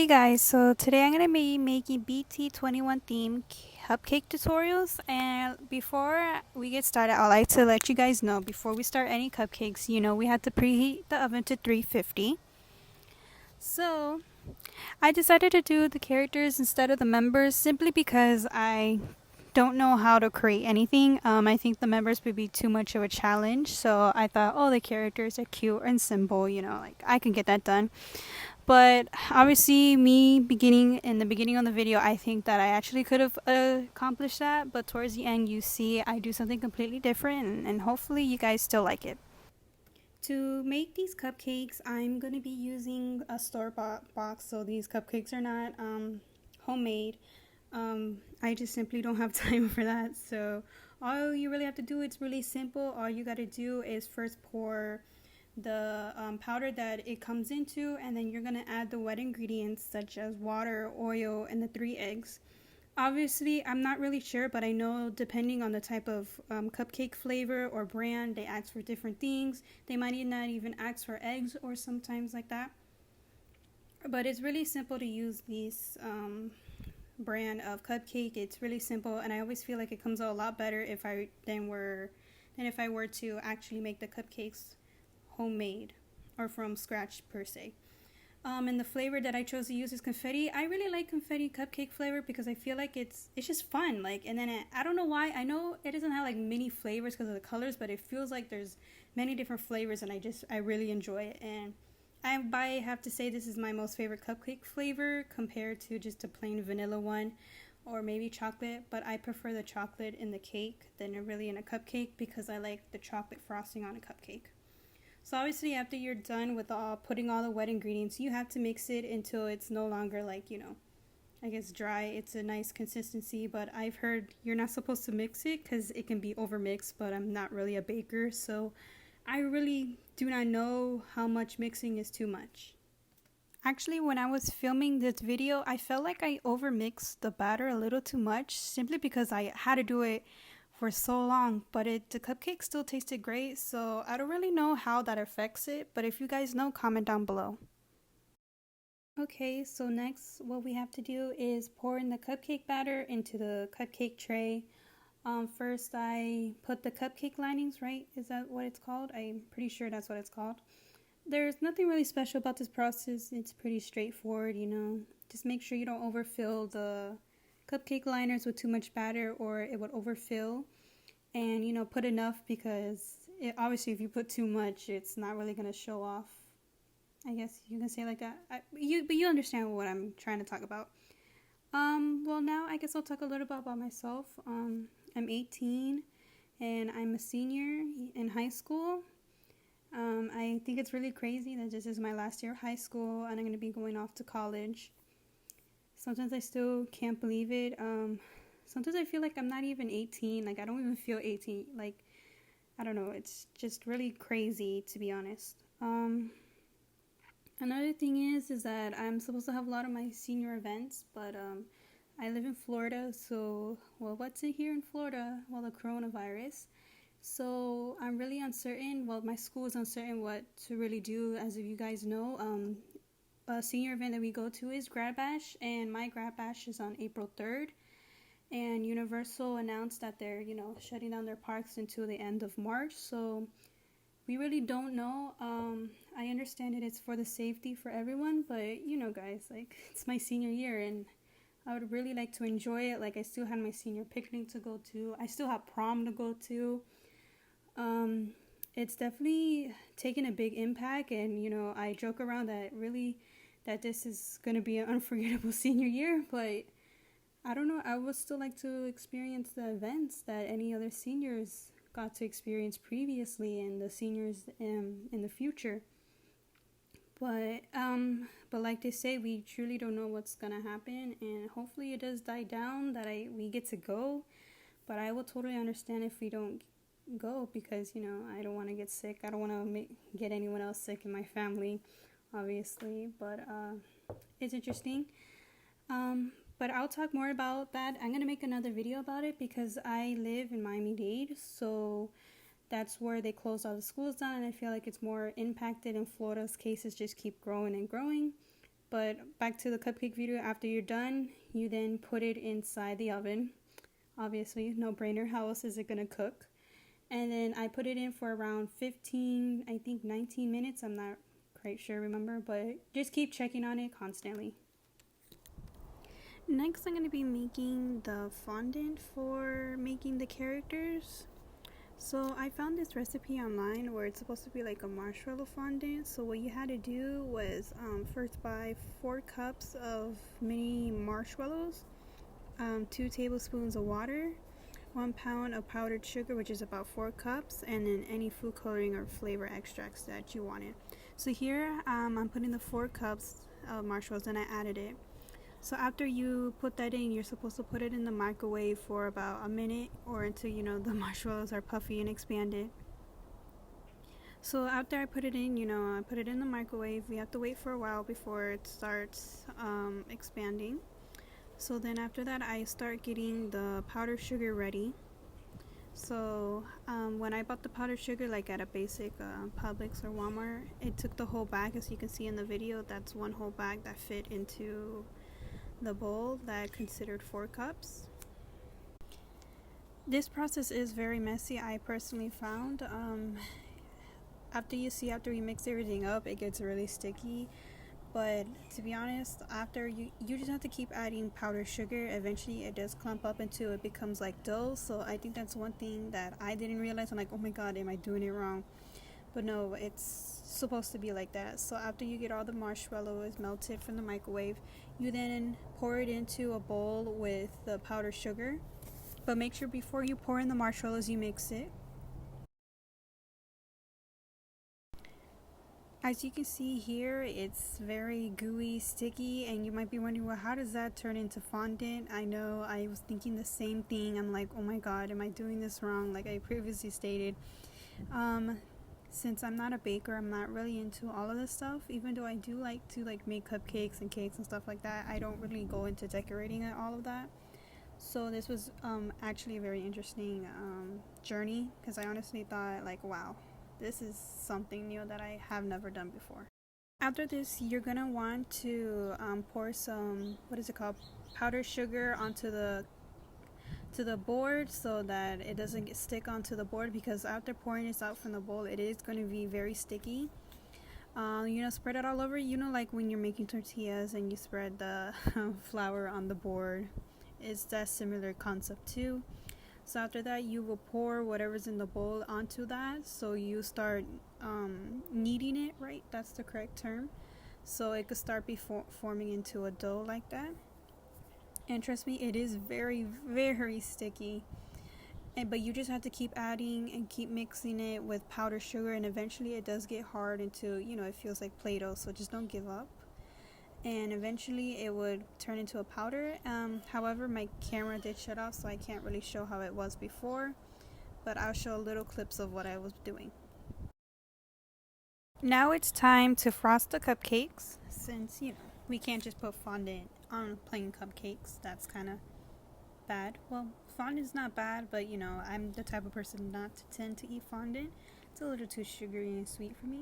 Hey guys, so today I'm gonna be making BT21 themed cupcake tutorials, and before we get started I'd like to let you guys know before we start any cupcakes, we have to preheat the oven to 350. So I decided to do the characters instead of the members simply because I don't know how to create anything. I think the members would be too much of a challenge, so I thought, oh, the characters are cute and simple, like I can get that done. But obviously, me beginning in the beginning of the video, I think that I actually could have accomplished that. But towards the end, you see I do something completely different, and hopefully you guys still like it. To make these cupcakes, I'm going to be using a store-bought box, so these cupcakes are not homemade. I just simply don't have time for that. So all you really have to do, it's really simple. All you got to do is first pour the powder that it comes into, and then you're going to add the wet ingredients such as water, oil, and the 3 eggs. Obviously, I'm not really sure, but I know depending on the type of cupcake flavor or brand, they ask for different things. They might not even ask for eggs or sometimes like that. But it's really simple to use these brand of cupcake. It's really simple, and I always feel like it comes out a lot better than if I were to actually make the cupcakes homemade or from scratch per se. And the flavor that I chose to use is confetti. I really like confetti cupcake flavor because I feel like it's just fun. And then I don't know why. I know it doesn't have like many flavors because of the colors, but it feels like there's many different flavors, and I really enjoy it. And I have to say this is my most favorite cupcake flavor compared to just a plain vanilla one or maybe chocolate, but I prefer the chocolate in the cake than really in a cupcake because I like the chocolate frosting on a cupcake. So obviously after you're done with putting all the wet ingredients, you have to mix it until it's no longer I guess dry. It's a nice consistency, but I've heard you're not supposed to mix it because it can be overmixed, but I'm not really a baker, so I really do not know how much mixing is too much. Actually, when I was filming this video, I felt like I overmixed the batter a little too much simply because I had to do it for so long, but the cupcake still tasted great, so I don't really know how that affects it, but if you guys know, comment down below. Okay, so next what we have to do is pour in the cupcake batter into the cupcake tray. First I put the cupcake linings, right? Is that what it's called? I'm pretty sure that's what it's called. There's nothing really special about this process. It's pretty straightforward, Just make sure you don't overfill the cupcake liners with too much batter or it would overfill. And put enough because obviously if you put too much, it's not really going to show off. I guess you can say like that. But you understand what I'm trying to talk about. Well, now I guess I'll talk a little bit about myself. I'm 18 and I'm a senior in high school. I think it's really crazy that this is my last year of high school and I'm going to be going off to college. Sometimes I still can't believe it. Sometimes I feel like I'm not even 18. Like, I don't even feel 18. Like, I don't know. It's just really crazy, to be honest. Another thing is that I'm supposed to have a lot of my senior events, but I live in Florida, so, well, what's it here in Florida? Well, the coronavirus. So I'm really uncertain. Well, my school is uncertain what to really do. As if you guys know, a senior event that we go to is Grad Bash, and my Grad Bash is on April 3rd. And Universal announced that they're, shutting down their parks until the end of March. So we really don't know. I understand it's for the safety for everyone, but guys, like, it's my senior year and I would really like to enjoy it. Like, I still had my senior picnic to go to. I still have prom to go to. It's definitely taken a big impact, and I joke around that this is going to be an unforgettable senior year, but I don't know, I would still like to experience the events that any other seniors got to experience previously and the seniors in the future. But like they say, we truly don't know what's gonna happen, and hopefully it does die down that we get to go. But I will totally understand if we don't go because I don't want to get sick. I don't want to get anyone else sick in my family, obviously. But it's interesting. But I'll talk more about that. I'm going to make another video about it because I live in Miami-Dade, so that's where they closed all the schools down, and I feel like it's more impacted, and Florida's cases just keep growing and growing. But back to the cupcake video. After you're done, you then put it inside the oven. Obviously, no brainer. How else is it gonna cook? And then I put it in for around 15, I think 19 minutes. I'm not quite sure, remember, but just keep checking on it constantly. Next, I'm going to be making the fondant for making the characters. So I found this recipe online where it's supposed to be like a marshmallow fondant. So what you had to do was first buy 4 cups of mini marshmallows, 2 tablespoons of water, 1 pound of powdered sugar, which is about 4 cups, and then any food coloring or flavor extracts that you wanted. So here I'm putting the 4 cups of marshmallows and I added it. So after you put that in, you're supposed to put it in the microwave for about a minute or until the marshmallows are puffy and expanded. So after I put it in, I put it in the microwave. We have to wait for a while before it starts expanding. So then after that, I start getting the powdered sugar ready. So when I bought the powdered sugar, like at a basic Publix or Walmart, it took the whole bag. As you can see in the video, that's one whole bag that fit into the bowl that considered 4 cups. This process is very messy, I personally found. After you mix everything up, it gets really sticky. But to be honest, after you just have to keep adding powdered sugar. Eventually it does clump up until it becomes like dough. So I think that's one thing that I didn't realize. I'm like, oh my god, am I doing it wrong? But no, it's supposed to be like that. So after you get all the marshmallows melted from the microwave, you then pour it into a bowl with the powdered sugar. But make sure before you pour in the marshmallows, you mix it. As you can see here, it's very gooey, sticky, and you might be wondering, well, how does that turn into fondant? I know, I was thinking the same thing. I'm like, oh my god, am I doing this wrong? Like I previously stated. Since I'm not a baker, I'm not really into all of this stuff. Even though I do like to make cupcakes and cakes and stuff like that, I don't really go into decorating and all of that. So this was actually a very interesting journey, because I honestly thought like, wow, this is something new that I have never done before. After this, you're gonna want to pour some, what is it called, powdered sugar onto the board so that it doesn't stick onto the board, because after pouring this out from the bowl, it is going to be very sticky. Spread it all over. Like when you're making tortillas and you spread the flour on the board, it's that similar concept too. So after that, you will pour whatever's in the bowl onto that. So you start kneading it, right? That's the correct term. So it could start forming into a dough like that. And trust me, it is very, very sticky. But you just have to keep adding and keep mixing it with powdered sugar, and eventually it does get hard until, it feels like Play-Doh, so just don't give up. And eventually it would turn into a powder. However, my camera did shut off, so I can't really show how it was before. But I'll show little clips of what I was doing. Now it's time to frost the cupcakes, since, we can't just put fondant on plain cupcakes. That's kind of bad. Well, fondant's not bad, but I'm the type of person not to tend to eat fondant. It's a little too sugary and sweet for me.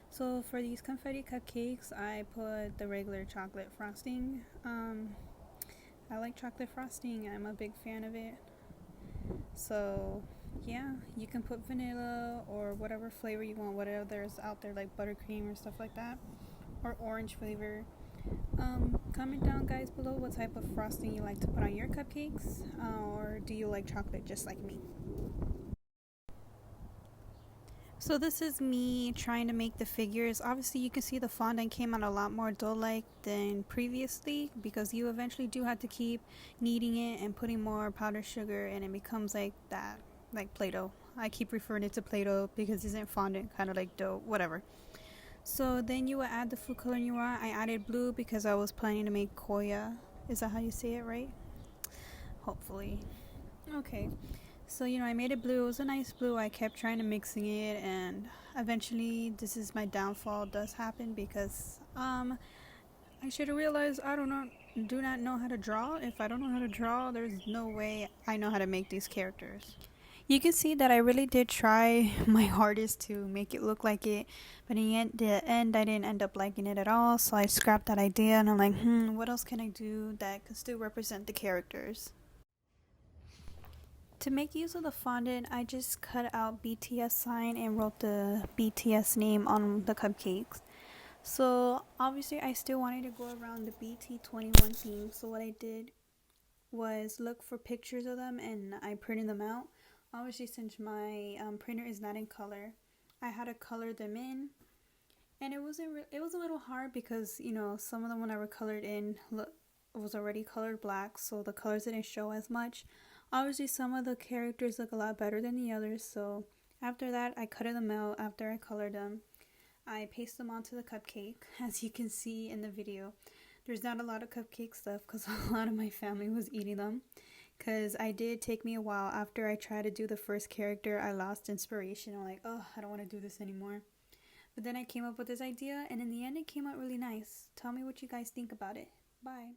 So for these confetti cupcakes, I put the regular chocolate frosting. I like chocolate frosting. I'm a big fan of it. So yeah, you can put vanilla or whatever flavor you want, whatever there's out there, like buttercream or stuff like that, or orange flavor. Comment down, guys, below what type of frosting you like to put on your cupcakes, or do you like chocolate just like me? So this is me trying to make the figures. Obviously you can see the fondant came out a lot more dough-like than previously, because you eventually do have to keep kneading it and putting more powdered sugar, and it becomes like that, like Play-Doh. I keep referring it to Play-Doh because isn't fondant kind of like dough, whatever. So then you will add the food coloring you want. I added blue because I was planning to make Koya. Is that how you say it, right? Hopefully. Okay. So, I made it blue. It was a nice blue. I kept trying to mixing it, and eventually this is my downfall does happen, because I should have realized I do not know how to draw. If I don't know how to draw, there's no way I know how to make these characters. You can see that I really did try my hardest to make it look like it, but in the end I didn't end up liking it at all, so I scrapped that idea and I'm like, what else can I do that can still represent the characters? To make use of the fondant, I just cut out BTS sign and wrote the BTS name on the cupcakes. So obviously I still wanted to go around the BT21 theme, so what I did was look for pictures of them and I printed them out. Obviously, since my printer is not in color, I had to color them in, and it was a little hard because some of them when I were colored in was already colored black, so the colors didn't show as much. Obviously, some of the characters look a lot better than the others, so after that, I cut them out after I colored them. I paste them onto the cupcake, as you can see in the video. There's not a lot of cupcake stuff because a lot of my family was eating them. Because I did take me a while after I tried to do the first character, I lost inspiration. I'm like, oh, I don't want to do this anymore. But then I came up with this idea, and in the end, it came out really nice. Tell me what you guys think about it. Bye.